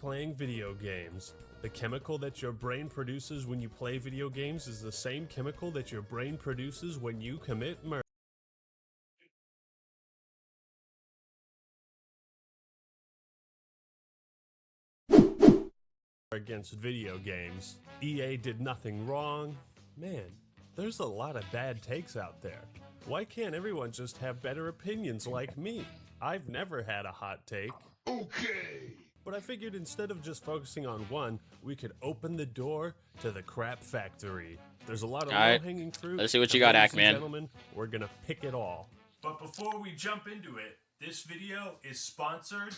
playing video games. The chemical that your brain produces when you play video games is the same chemical that your brain produces when you commit murder. Against video games. EA did nothing wrong. Man, there's a lot of bad takes out there. Why can't everyone just have better opinions like me? I've never had a hot take. Okay. But I figured instead of just focusing on one, we could open the door to the crap factory. There's a lot of low-hanging fruit. Let's see what you got, ladies and Ackman. Gentlemen, we're gonna pick it all. But before we jump into it, this video is sponsored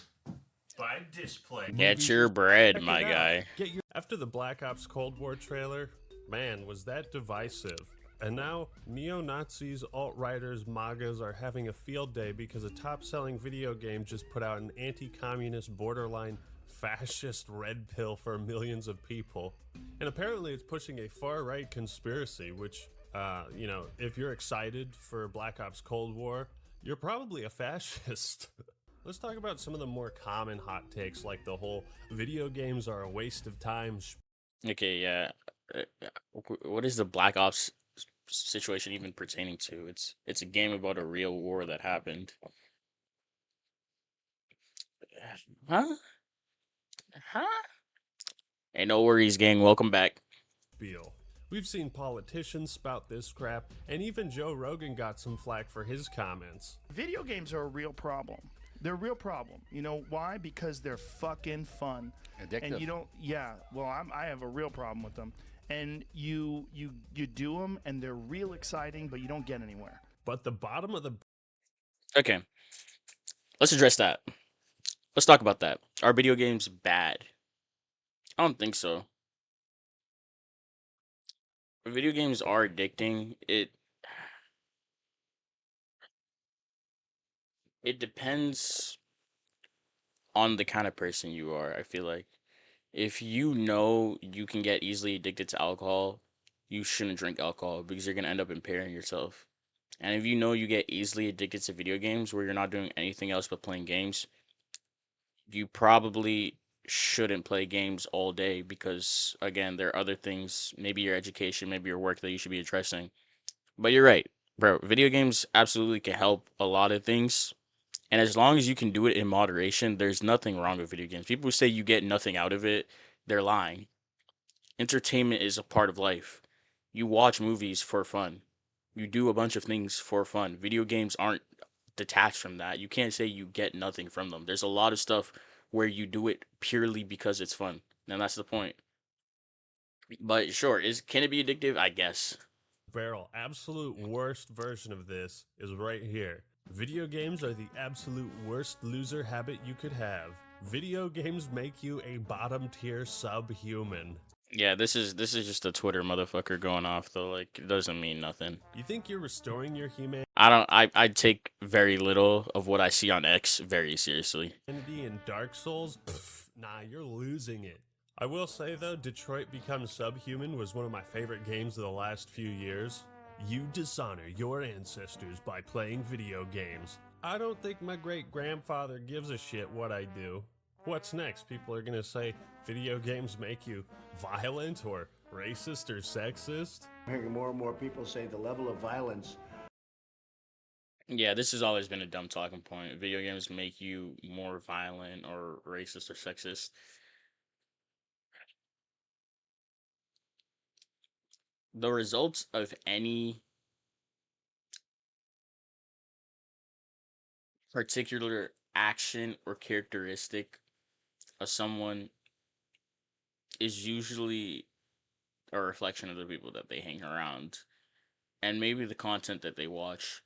by Display. Get your bread, my Check it guy. out. After the Black Ops Cold War trailer, man, was that divisive. And now, neo-Nazis, alt-righters, MAGAs are having a field day because a top-selling video game just put out an anti-communist, borderline fascist red pill for millions of people. And apparently it's pushing a far-right conspiracy, which, if you're excited for Black Ops Cold War, you're probably a fascist. Let's talk about some of the more common hot takes, like the whole video games are a waste of time. Okay, yeah. What is the Black Ops situation even pertaining to? It's a game about a real war that happened. Huh? Hey, no worries, gang. Welcome back. We've seen politicians spout this crap, and even Joe Rogan got some flack for his comments. Video games are a real problem. They're a real problem. You know why? Because they're fucking fun. Addictive. And you don't. Yeah. Well, I have a real problem with them. And you do them, and they're real exciting, but you don't get anywhere. But the bottom of the Okay. Let's address that. Let's talk about that. Are video games bad? I don't think so. Video games are addicting. It depends on the kind of person you are, I feel like. If you know you can get easily addicted to alcohol, you shouldn't drink alcohol because you're going to end up impairing yourself. And if you know you get easily addicted to video games where you're not doing anything else but playing games, you probably shouldn't play games all day because, again, there are other things, maybe your education, maybe your work that you should be addressing. But you're right, bro. Video games absolutely can help a lot of things. And as long as you can do it in moderation, there's nothing wrong with video games. People who say you get nothing out of it, they're lying. Entertainment is a part of life. You watch movies for fun. You do a bunch of things for fun. Video games aren't detached from that. You can't say you get nothing from them. There's a lot of stuff where you do it purely because it's fun. And that's the point. But sure, can it be addictive? I guess. barrel absolute worst version of this is right here. Video games are the absolute worst loser habit you could have. Video games make you a bottom tier subhuman. Yeah, this is just a Twitter motherfucker going off though. Like, it doesn't mean nothing. You think you're restoring your humanity I take very little of what I see on X very seriously. in Dark Souls? Pfft, nah, you're losing it. I will say though, Detroit Become Subhuman was one of my favorite games of the last few years. You dishonor your ancestors by playing video games. I don't think my great-grandfather gives a shit what I do. What's next? People are gonna say video games make you violent or racist or sexist? I'm hearing more and more people say the level of violence. Yeah, this has always been a dumb talking point. Video games make you more violent or racist or sexist. The results of any particular action or characteristic of someone is usually a reflection of the people that they hang around, and maybe the content that they watch,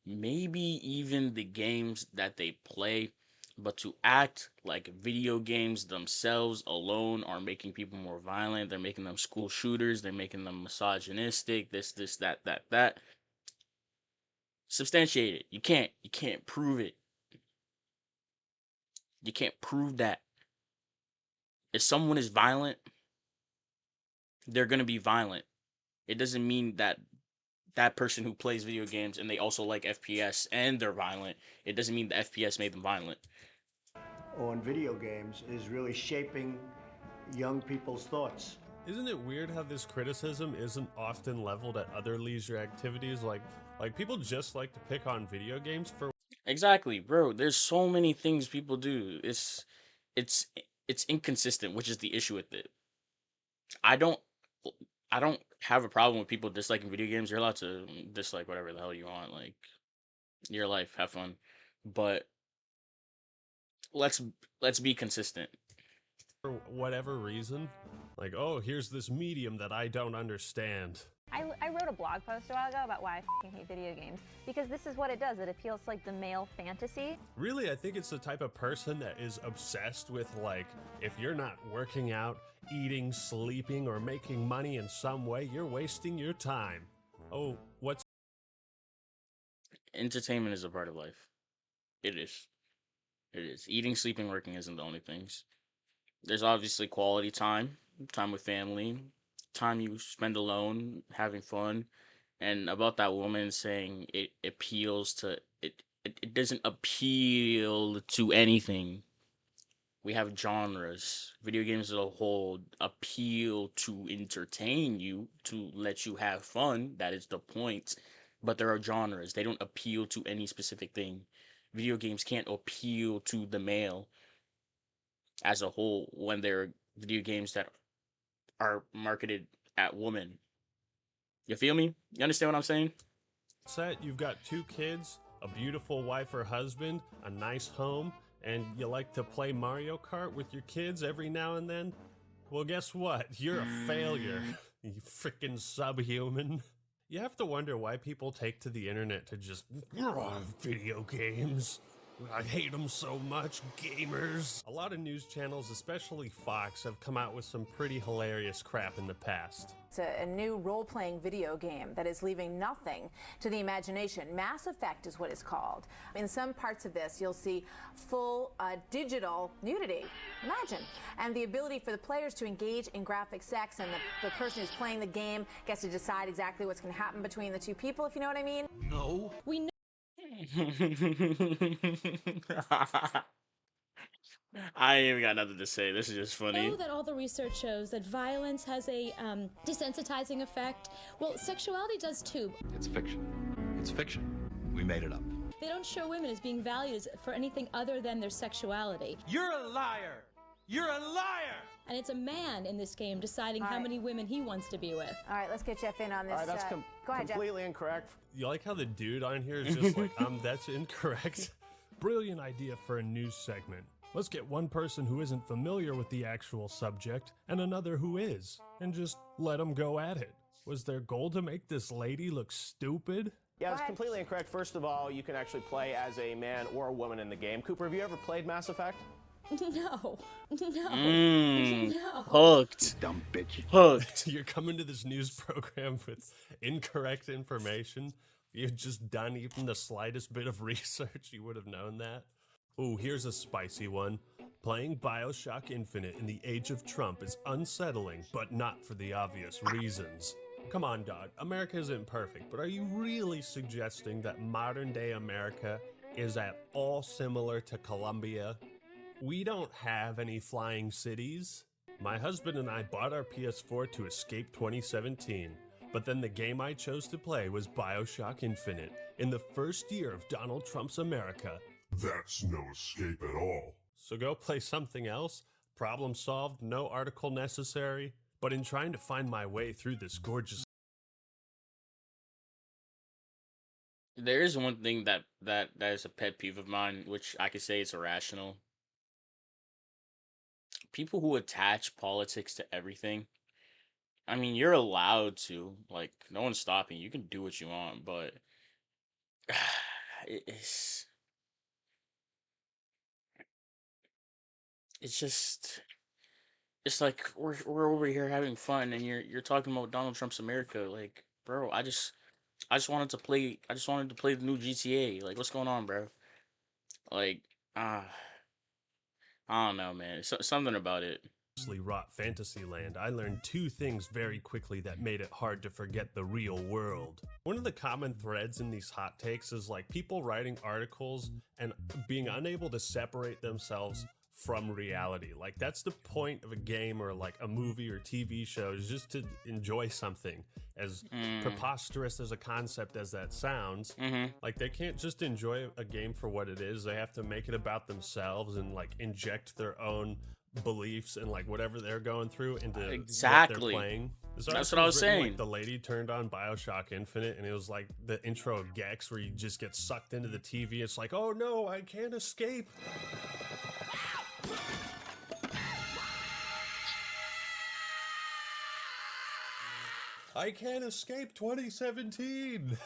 maybe even the games that they play. But to act like video games themselves alone are making people more violent, they're making them school shooters, they're making them misogynistic, this, that. Substantiate it. You can't prove it. You can't prove that. If someone is violent, they're gonna be violent. It doesn't mean that that person who plays video games and they also like FPS and they're violent, it doesn't mean the FPS made them violent. on video games is really shaping young people's thoughts. Isn't it weird how this criticism isn't often leveled at other leisure activities? Like people just like to pick on video games for. Exactly, bro. There's so many things people do. It's it's inconsistent, which is the issue with it. I don't I don't have a problem with people disliking video games. You're allowed to dislike whatever the hell you want. Like your life, have fun. But let's let's be consistent. For whatever reason. Like, oh, here's this medium that I don't understand. I wrote a blog post a while ago about why I fucking hate video games, because this is what it does. It appeals to like the male fantasy. Really, I think it's the type of person that is obsessed with, like, if you're not working out, eating, sleeping, or making money in some way, you're wasting your time. Oh, what's Entertainment is a part of life. It is. It is. Eating, sleeping, working isn't the only things. There's obviously quality time, time with family, time you spend alone, having fun. And about that woman saying it appeals to it doesn't appeal to anything. We have genres. Video games as a whole appeal to entertain you, to let you have fun. That is the point. But there are genres. They don't appeal to any specific thing. Video games can't appeal to the male as a whole when they're video games that are marketed at women. You feel me? You understand what I'm saying? set? You've got 2 kids, a beautiful wife or husband, a nice home, and you like to play Mario Kart with your kids every now and then? Well, guess what? You're a failure, you freaking subhuman. You have to wonder why people take to the internet to just video games. I hate them so much, gamers. A lot of news channels, especially Fox, have come out with some pretty hilarious crap in the past. It's a new role-playing video game that is leaving nothing to the imagination. Mass Effect is what it's called. In some parts of this, you'll see full digital nudity. Imagine. And the ability for the players to engage in graphic sex, and the person who's playing the game gets to decide exactly what's going to happen between the 2 people, if you know what I mean. No. We know. I ain't even got nothing to say. This is just funny. Know that all the research shows that violence has a desensitizing effect. Well, sexuality does too. It's fiction. It's fiction. We made it up. They don't show women as being valued for anything other than their sexuality. You're a liar! You're a liar! And it's a man in this game deciding how many women he wants to be with. All right, let's get Jeff in on this. All right, that's Go ahead, Jeff. completely incorrect. You like how the dude on here is just like, that's incorrect? Brilliant idea for a news segment. Let's get one person who isn't familiar with the actual subject and another who is, and just let them go at it. Was their goal to make this lady look stupid? Yeah, it's completely incorrect. First of all, you can actually play as a man or a woman in the game. Cooper, have you ever played Mass Effect? No. Hooked. Dumb bitch. Hooked. You're coming to this news program with incorrect information. If you had just done even the slightest bit of research, you would have known that. Ooh, here's a spicy one. Playing BioShock Infinite in the age of Trump is unsettling, but not for the obvious reasons. Come on, dog. America isn't perfect, but are you really suggesting that modern-day America is at all similar to Colombia? We don't have any flying cities. My husband and I bought our PS4 to escape 2017, but then the game I chose to play was BioShock Infinite in the first year of Donald Trump's America. That's no escape at all. So go play something else? Problem solved, no article necessary? But in trying to find my way through this gorgeous... There is one thing that is a pet peeve of mine, which I could say it's irrational. People who attach politics to everything. I mean, you're allowed to. Like, no one's stopping you. You can do what you want, but it's just it's like we're over here having fun, and you're talking about Donald Trump's America. Like, bro, I just wanted to play the new GTA. Like, what's going on, bro? Like, I don't know, man. Something about it. Wrought Fantasyland, I learned 2 things very quickly that made it hard to forget the real world. One of the common threads in these hot takes is like people writing articles and being unable to separate themselves from reality. Like, that's the point of a game or like a movie or TV show, is just to enjoy something. As preposterous as a concept as that sounds, like, they can't just enjoy a game for what it is. They have to make it about themselves and like inject their own beliefs and like whatever they're going through into what they're playing. That's what I was saying. Like, the lady turned on BioShock Infinite, and it was like the intro of Gex, where you just get sucked into the TV. It's like, oh no, I can't escape. I can't escape 2017.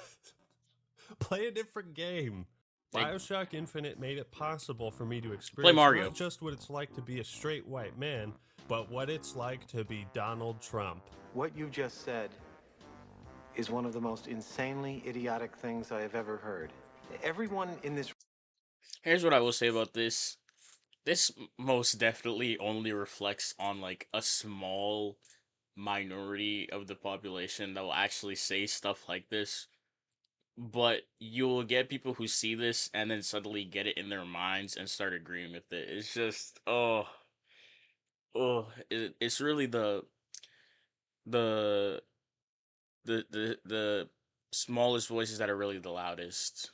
Play a different game. BioShock Infinite made it possible for me to experience Mario. Not just what it's like to be a straight white man, but what it's like to be Donald Trump. What you just said is one of the most insanely idiotic things I have ever heard. Everyone in this... Here's what I will say about this. This most definitely only reflects on like a small minority of the population that will actually say stuff like this. But you'll get people who see this and then suddenly get it in their minds and start agreeing with it. It's just, it's really the smallest voices that are really the loudest.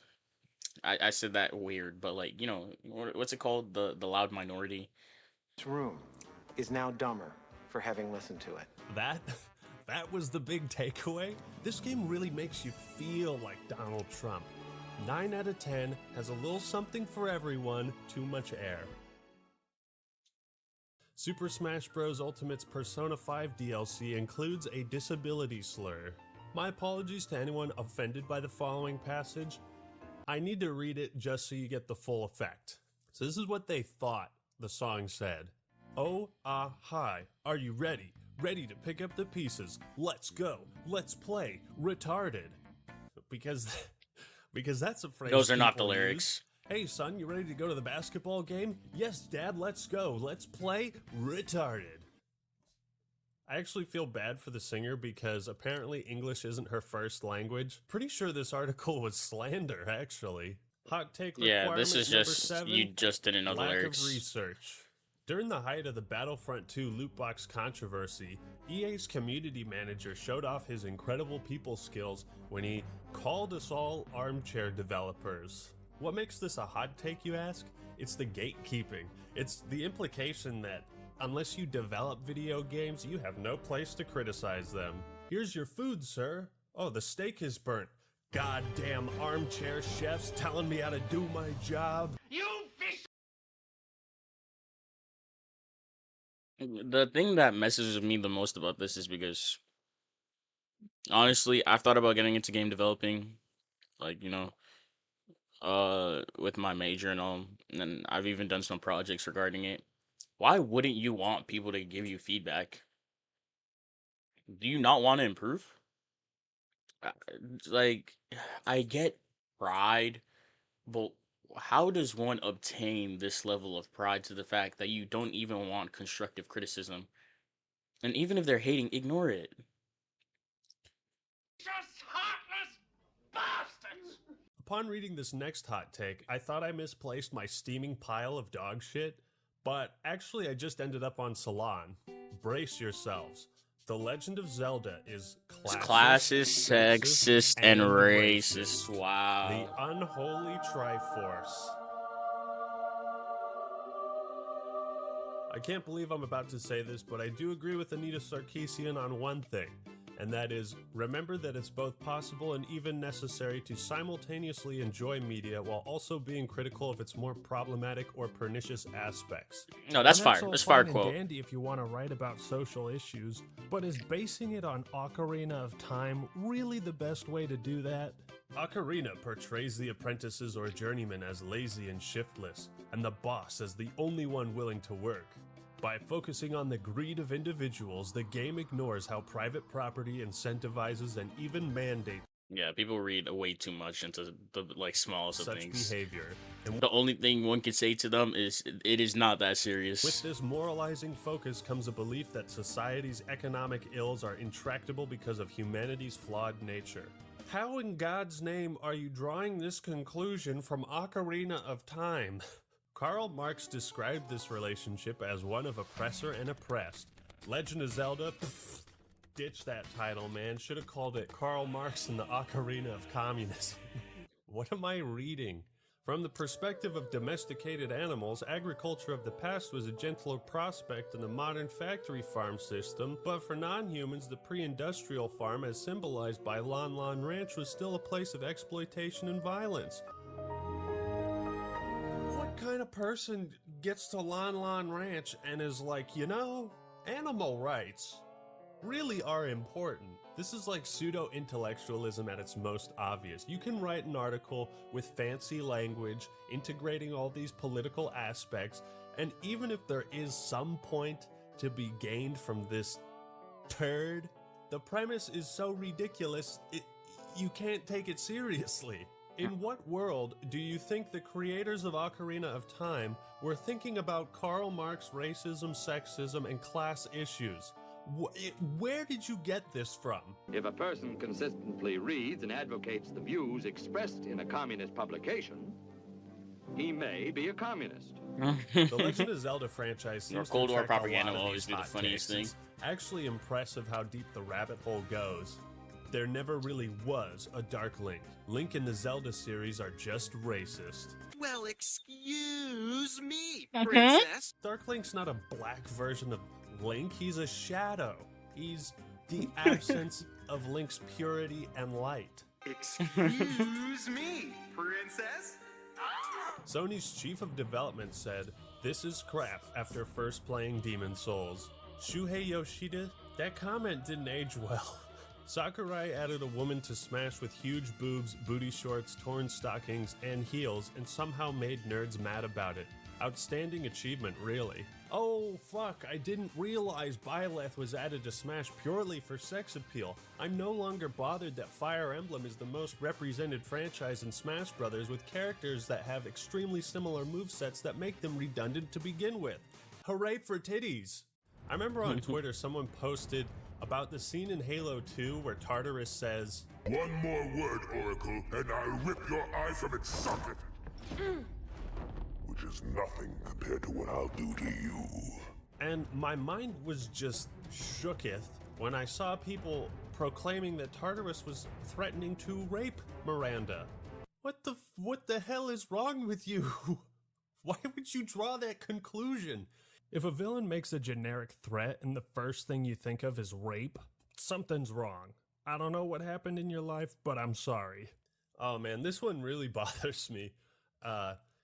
I said that weird, but like, you know, what's it called? The loud minority. This room is now dumber for having listened to it. That was the big takeaway. This game really makes you feel like Donald Trump. 9 out of 10 has a little something for everyone, too much air. Super Smash Bros. Ultimate's Persona 5 DLC includes a disability slur. My apologies to anyone offended by the following passage. I need to read it just so you get the full effect. So this is what they thought the song said. Oh, ah, hi, are you ready? Ready to pick up the pieces. Let's go. Let's play. Retarded. Because that's a phrase. Those are not the people lyrics. use. Hey son, you ready to go to the basketball game? Yes, Dad, let's go. Let's play. Retarded. I actually feel bad for the singer because apparently English isn't her first language. Pretty sure this article was slander, actually. Hot take requirement Yeah, this is number just 7, you just didn't know the lack lyrics. of research. During the height of the Battlefront 2 loot box controversy, EA's community manager showed off his incredible people skills when he called us all armchair developers. What makes this a hot take, you ask? It's the gatekeeping. It's the implication that unless you develop video games, you have no place to criticize them. Here's your food, sir. Oh, the steak is burnt. Goddamn armchair chefs telling me how to do my job. The thing that messes with me the most about this is because, honestly, I've thought about getting into game developing, like, you know, with my major and all, and I've even done some projects regarding it. Why wouldn't you want people to give you feedback? Do you not want to improve? Like, I get pride, but how does one obtain this level of pride to the fact that you don't even want constructive criticism? And even if they're hating, ignore it. Just heartless bastards! Upon reading this next hot take, I thought I misplaced my steaming pile of dog shit, but actually I just ended up on Salon. Brace yourselves. The Legend of Zelda is classist, sexist, and racist. Wow. The unholy Triforce. I can't believe I'm about to say this, but I do agree with Anita Sarkeesian on one thing, and that is, remember that it's both possible and even necessary to simultaneously enjoy media while also being critical of its more problematic or pernicious aspects. No, that's fire. All That's fire fine quote. and dandy if you want to write about social issues, but is basing it on Ocarina of Time really the best way to do that? Ocarina portrays the apprentices or journeymen as lazy and shiftless, and the boss as the only one willing to work. By focusing on the greed of individuals, the game ignores how private property incentivizes and even mandates Yeah, people read way too much into the like smallest of such things. behavior. And The only thing one can say to them is it is not that serious. with this moralizing focus comes a belief that society's economic ills are intractable because of humanity's flawed nature. How in God's name are you drawing this conclusion from Ocarina of Time? Karl Marx described this relationship as one of oppressor and oppressed. Legend of Zelda, pff, ditch that title, man. Should have called it Karl Marx and the Ocarina of Communism. What am I reading? From the perspective of domesticated animals, agriculture of the past was a gentler prospect than the modern factory farm system, but for non-humans, the pre-industrial farm, as symbolized by Lon Lon Ranch, was still a place of exploitation and violence. What kind of person gets to Lon Lon Ranch and is like, you know, animal rights really are important? This is like pseudo-intellectualism at its most obvious. You can write an article with fancy language, integrating all these political aspects, and even if there is some point to be gained from this turd, the premise is so ridiculous, you can't take it seriously. In what world do you think the creators of Ocarina of Time were thinking about Karl Marx racism, sexism, and class issues? Where did you get this from? If a person consistently reads and advocates the views expressed in a communist publication, he may be a communist. The Legend of Zelda franchise seems Cold to War attract propaganda a lot will of always these be the hot funniest takes. thing. It's actually impressive how deep the rabbit hole goes. There never really was a Dark Link. Link in the Zelda series are just racist. Well, excuse me, princess. Dark Link's not a black version of Link, he's a shadow. He's the absence of Link's purity and light. Excuse me, princess. Sony's chief of development said, "This is crap," after first playing Demon's Souls. Shuhei Yoshida, that comment didn't age well. Sakurai added a woman to Smash with huge boobs, booty shorts, torn stockings, and heels, and somehow made nerds mad about it. Outstanding achievement, really. Oh, fuck, I didn't realize Byleth was added to Smash purely for sex appeal. I'm no longer bothered that Fire Emblem is the most represented franchise in Smash Bros. With characters that have extremely similar movesets that make them redundant to begin with. Hooray for titties! I remember on Twitter someone posted about the scene in Halo 2 where Tartarus says, "One more word, Oracle, and I'll rip your eye from its socket." Which is nothing compared to what I'll do to you. And my mind was just shooketh when I saw people proclaiming that Tartarus was threatening to rape Miranda. What the hell is wrong with you? Why would you draw that conclusion? If a villain makes a generic threat and the first thing you think of is rape, something's wrong. I don't know what happened in your life, but I'm sorry. Oh man, this one really bothers me.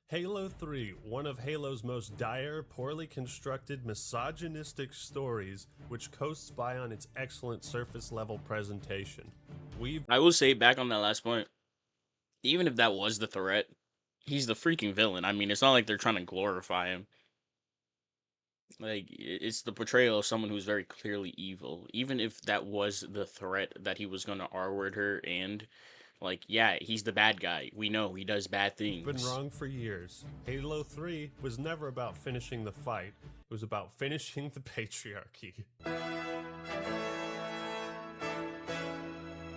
Halo 3, one of Halo's most dire, poorly constructed, misogynistic stories, which coasts by on its excellent surface-level presentation. I will say, back on that last point, even if that was the threat, he's the freaking villain. I mean, it's not like they're trying to glorify him. Like, it's the portrayal of someone who's very clearly evil. Even if that was the threat that he was going to R-word her and... like, yeah, he's the bad guy. We know he does bad things. Been wrong for years. Halo 3 was never about finishing the fight. It was about finishing the patriarchy.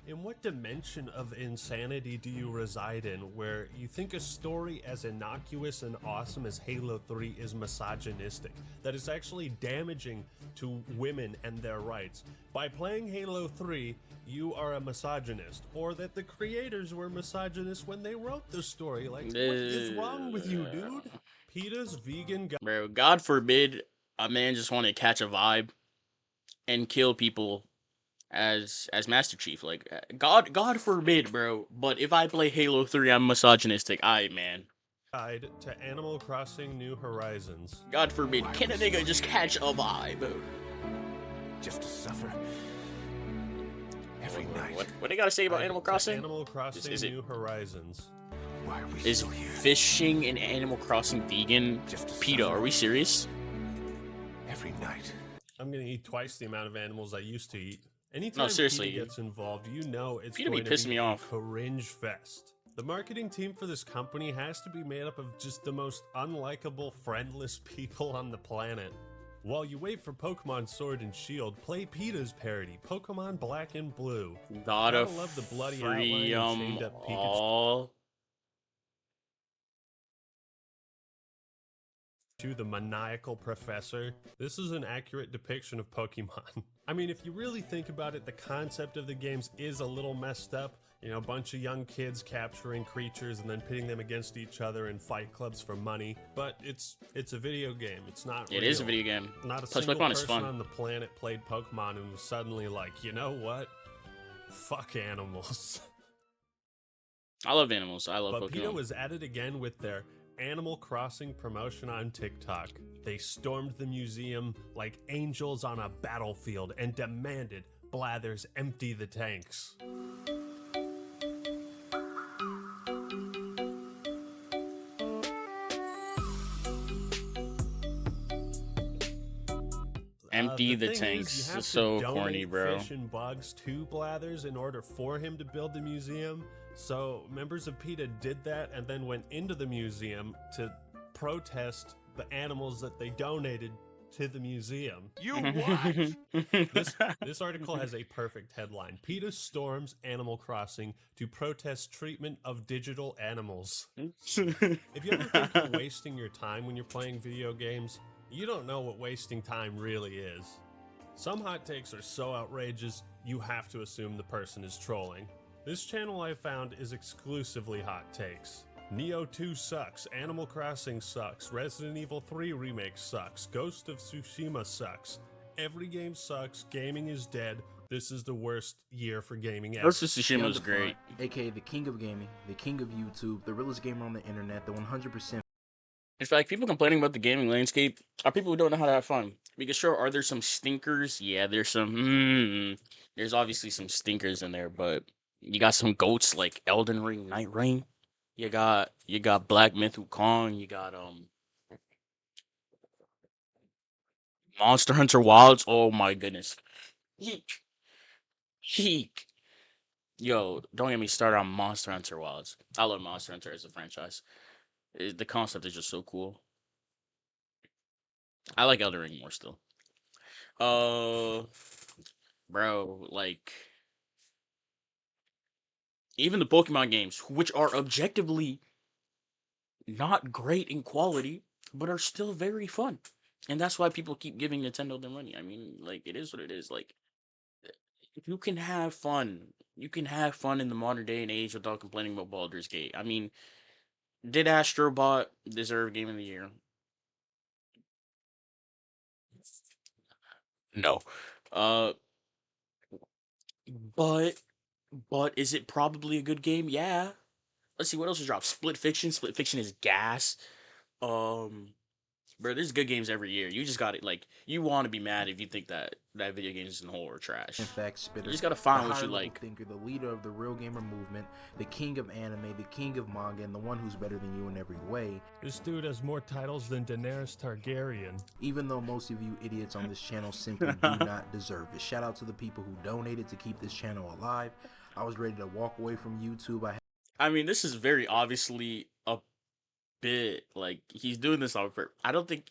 In what dimension of insanity do you reside in where you think a story as innocuous and awesome as Halo 3 is misogynistic, that is actually damaging to women and their rights? By playing Halo 3, you are a misogynist, or that the creators were misogynists when they wrote the story. Like, what is wrong with you, dude? PETA's vegan guy. Bro, God forbid a man just want to catch a vibe and kill people as Master Chief. Like, God forbid, bro. But if I play Halo 3, I'm misogynistic. Man. Guide to Animal Crossing New Horizons. God forbid, can a nigga just catch a vibe? Just to suffer every night. What they gotta say about Animal Crossing? Animal Crossing New Horizons. Why are we Is still here? fishing in Animal Crossing vegan? PETA, are we serious? Every night. I'm gonna eat twice the amount of animals I used to eat. Anytime No, seriously. PETA gets involved, you know it's PETA going be to pissing be me a off. cringe fest. The marketing team for this company has to be made up of just the most unlikable, friendless people on the planet. While you wait for Pokemon Sword and Shield, play PETA's parody, Pokemon Black and Blue. Gotta love the bloody outline free and chained up Pikachu. all. to the maniacal professor. This is an accurate depiction of Pokemon. I mean, if you really think about it, the concept of the games is a little messed up. You know, a bunch of young kids capturing creatures and then pitting them against each other in fight clubs for money. But it's a video game. It's not real. It is a video game. Not a Plus, single Pokemon is person fun. on the planet played Pokemon and was suddenly like, you know what? Fuck animals. I love animals. I love But Pokemon. PETA was at it again with their Animal Crossing promotion on TikTok. They stormed the museum like angels on a battlefield and demanded Blathers empty the tanks. Empty the thing is, tanks. you have It's to so donate corny, bro. Fish and bugs to Blathers in order for him to build the museum. So members of PETA did that and then went into the museum to protest the animals that they donated to the museum. You what? This article has a perfect headline. PETA storms Animal Crossing to protest treatment of digital animals. If you ever think you're wasting your time when you're playing video games, you don't know what wasting time really is. Some hot takes are so outrageous, you have to assume the person is trolling. This channel I found is exclusively hot takes. Neo 2 sucks, Animal Crossing sucks, Resident Evil 3 Remake sucks, Ghost of Tsushima sucks. Every game sucks, gaming is dead, this is the worst year for gaming ever. Ghost of Tsushima was great. AKA the king of gaming, the king of YouTube, the realest gamer on the internet, the 100%. In fact, people complaining about the gaming landscape are people who don't know how to have fun. Because sure, are there some stinkers? Yeah, there's some. There's obviously some stinkers in there, but you got some goats like Elden Ring, Night Rain. You got Black Myth Wukong. You got Monster Hunter Wilds. Oh my goodness, Heek. Yo, don't get me started on Monster Hunter Wilds. I love Monster Hunter as a franchise. The concept is just so cool. I like Elden Ring more still. Bro, like even the Pokemon games, which are objectively not great in quality, but are still very fun. And that's why people keep giving Nintendo their money. I mean, like, it is what it is. Like, if you can have fun, you can have fun in the modern day and age without complaining about Baldur's Gate. I mean, did Astro Bot deserve Game of the Year? No. But is it probably a good game? Yeah. Let's see what else has dropped. Split Fiction. Split Fiction is gas. Bro, there's good games every year. You just got it. Like, you want to be mad if you think that video games in whole are trash. In fact, Spitter, you just gotta find the what you higher-level like. Thinker, the leader of the real gamer movement, the king of anime, the king of manga, and the one who's better than you in every way. This dude has more titles than Daenerys Targaryen. Even though most of you idiots on this channel simply do not deserve it. Shout out to the people who donated to keep this channel alive. I was ready to walk away from YouTube. I mean, this is very obviously a bit like he's doing this on purpose. I don't think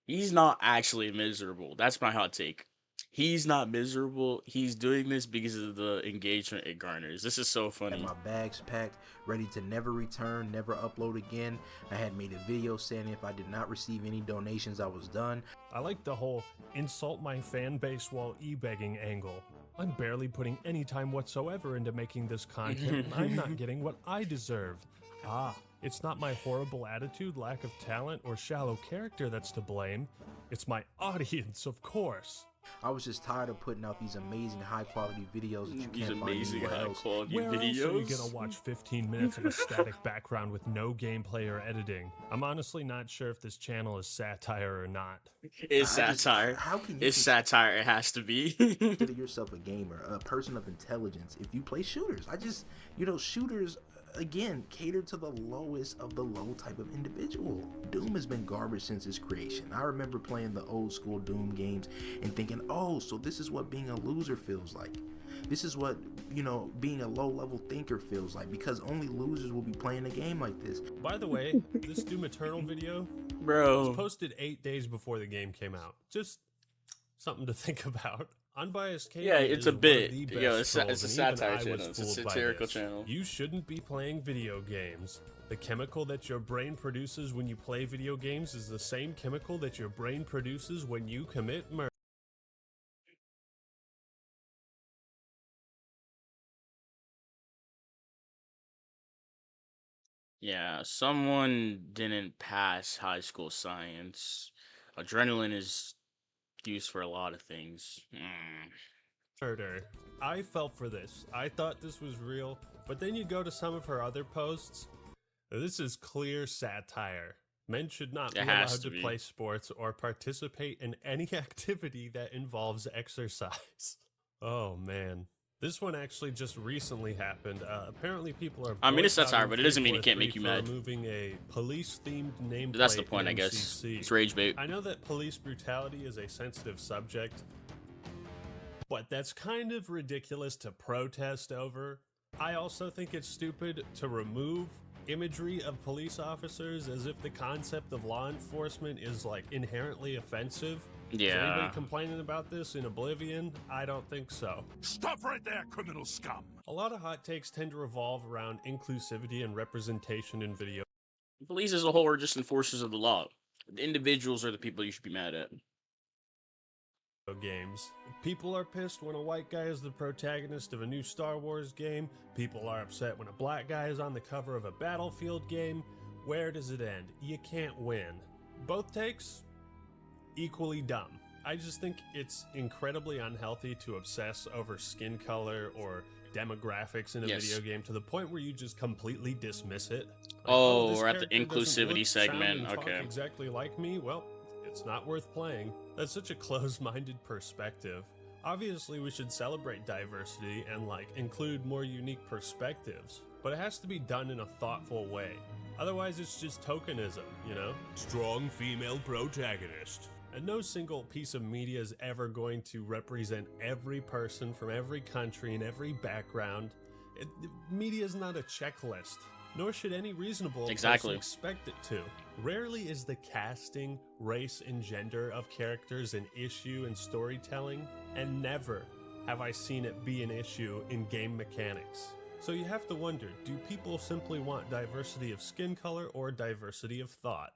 he's not actually miserable. That's my hot take. He's not miserable. He's doing this because of the engagement it garners. This is so funny. Had my bags packed, ready to never return, never upload again. I had made a video saying if I did not receive any donations, I was done. I like the whole insult my fan base while e-begging angle. I'm barely putting any time whatsoever into making this content, and I'm not getting what I deserve. It's not my horrible attitude, lack of talent, or shallow character that's to blame. It's my audience, of course. I was just tired of putting out these amazing high-quality videos that you These can't find amazing anywhere else. high-quality Where videos. else are you gonna watch 15 minutes of a static background with no gameplay or editing? I'm honestly not sure if this channel is satire or not. It's satire. How can you It's satire. It has to be. consider yourself a gamer, a person of intelligence, if you play shooters? Shooters, again, cater to the lowest of the low type of individual. Doom has been garbage since its creation. I remember playing the old school Doom games and thinking, oh, so this is what being a loser feels like. This is what, being a low-level thinker feels like, because only losers will be playing a game like this. By the way, this Doom Eternal video Bro. was posted 8 days before the game came out. Just something to think about. Unbiased Katie Yeah, it's is a one of bit. the Yo, best it's a trolls, and even satire I was channel. It's a fooled by satirical this. channel. You shouldn't be playing video games. The chemical that your brain produces when you play video games is the same chemical that your brain produces when you commit murder. Yeah, someone didn't pass high school science. Adrenaline is used for a lot of things. Murder. I fell for this. I thought this was real, but then you go to some of her other posts. This is clear satire. Men should not be It has allowed to to be. play sports or participate in any activity that involves exercise. Oh man. This one actually just recently happened. Apparently people are I mean, it's satire, boycotting but it doesn't mean it can't 343 make you for mad. removing a police-themed nameplate That's the point, in I guess. MCC. It's rage bait. I know that police brutality is a sensitive subject, but that's kind of ridiculous to protest over. I also think it's stupid to remove imagery of police officers as if the concept of law enforcement is like inherently offensive. Is Yeah. anybody complaining about this in oblivion? I don't think so. Stop right there, criminal scum! A lot of hot takes tend to revolve around inclusivity and representation in video Police as a whole are just enforcers of the law. The individuals are the people you should be mad at. games. People are pissed when a white guy is the protagonist of a new Star Wars game. People are upset when a black guy is on the cover of a Battlefield game. Where does it end? You can't win. Both takes, equally dumb. I just think it's incredibly unhealthy to obsess over skin color or demographics in a Yes. video game to the point where you just completely dismiss it. Like, Oh, this we're at the character doesn't inclusivity look, sound, segment. and talk Okay. exactly like me. Well, it's not worth playing. That's such a closed-minded perspective. Obviously, we should celebrate diversity and include more unique perspectives, but it has to be done in a thoughtful way. Otherwise, it's just tokenism, you know? Strong female protagonist. And no single piece of media is ever going to represent every person from every country and every background. Media is not a checklist, nor should any reasonable Exactly. person expect it to. Rarely is the casting, race, and gender of characters an issue in storytelling, and never have I seen it be an issue in game mechanics. So you have to wonder, do people simply want diversity of skin color or diversity of thought?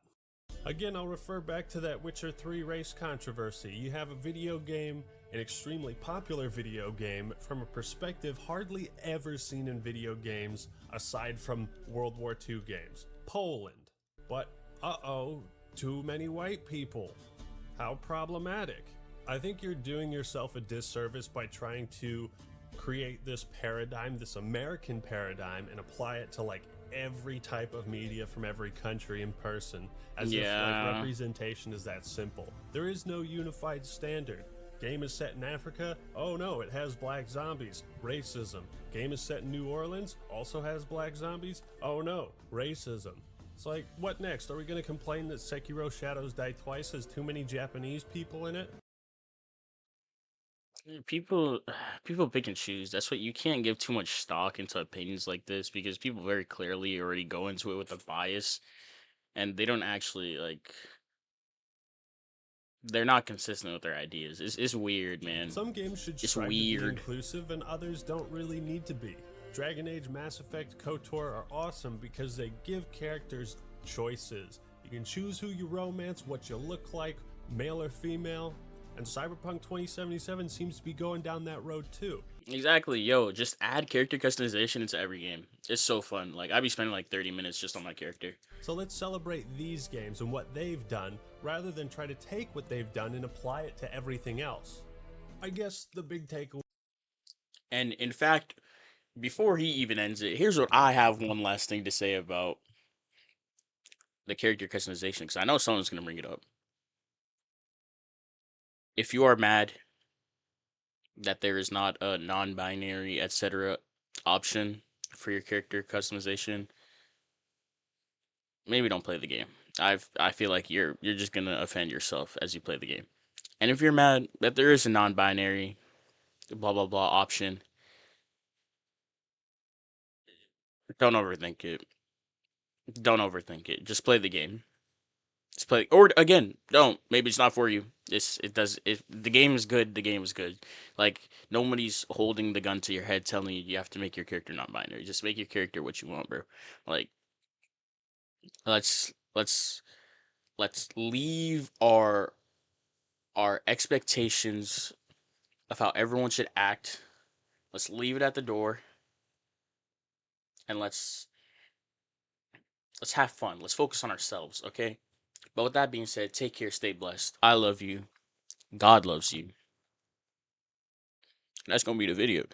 Again, I'll refer back to that Witcher 3 race controversy. You have a video game, an extremely popular video game, from a perspective hardly ever seen in video games aside from World War II games. Poland. But, uh-oh, too many white people. How problematic. I think you're doing yourself a disservice by trying to create this paradigm, this American paradigm, and apply it to every type of media from every country in person, as if representation is that simple. There is no unified standard. Game is set in Africa, oh no, it has black zombies, racism. Game is set in New Orleans, also has black zombies, oh no, racism. It's like, what next? Are we gonna complain that Sekiro Shadows Die Twice has too many Japanese people in it? People pick and choose. That's what you can't give too much stock into opinions like this because people very clearly already go into it with a bias and they don't actually they're not consistent with their ideas. It's weird, man. Some games should It's strive to be weird. inclusive and others don't really need to be. Dragon Age, Mass Effect, KOTOR are awesome because they give characters choices. You can choose who you romance, what you look like, male or female, and Cyberpunk 2077 seems to be going down that road too. Exactly, yo, just add character customization into every game. It's so fun. I'd be spending 30 minutes just on my character. So let's celebrate these games and what they've done, rather than try to take what they've done and apply it to everything else. I guess the big takeaway. And in fact, before he even ends it, here's what I have one last thing to say about the character customization, because I know someone's going to bring it up. If you are mad that there is not a non-binary, etc. option for your character customization, maybe don't play the game. I feel like you're just going to offend yourself as you play the game. And if you're mad that there is a non-binary, blah, blah, blah option, don't overthink it. Don't overthink it. Just play the game. Just play, or again, don't. Maybe it's not for you. It does. If the game is good, the game is good. Like nobody's holding the gun to your head, telling you have to make your character non-binary. Just make your character what you want, bro. Like let's let's let's leave our expectations of how everyone should act. Let's leave it at the door, and let's have fun. Let's focus on ourselves, okay? But with that being said, take care, stay blessed. I love you. God loves you. That's gonna be the video.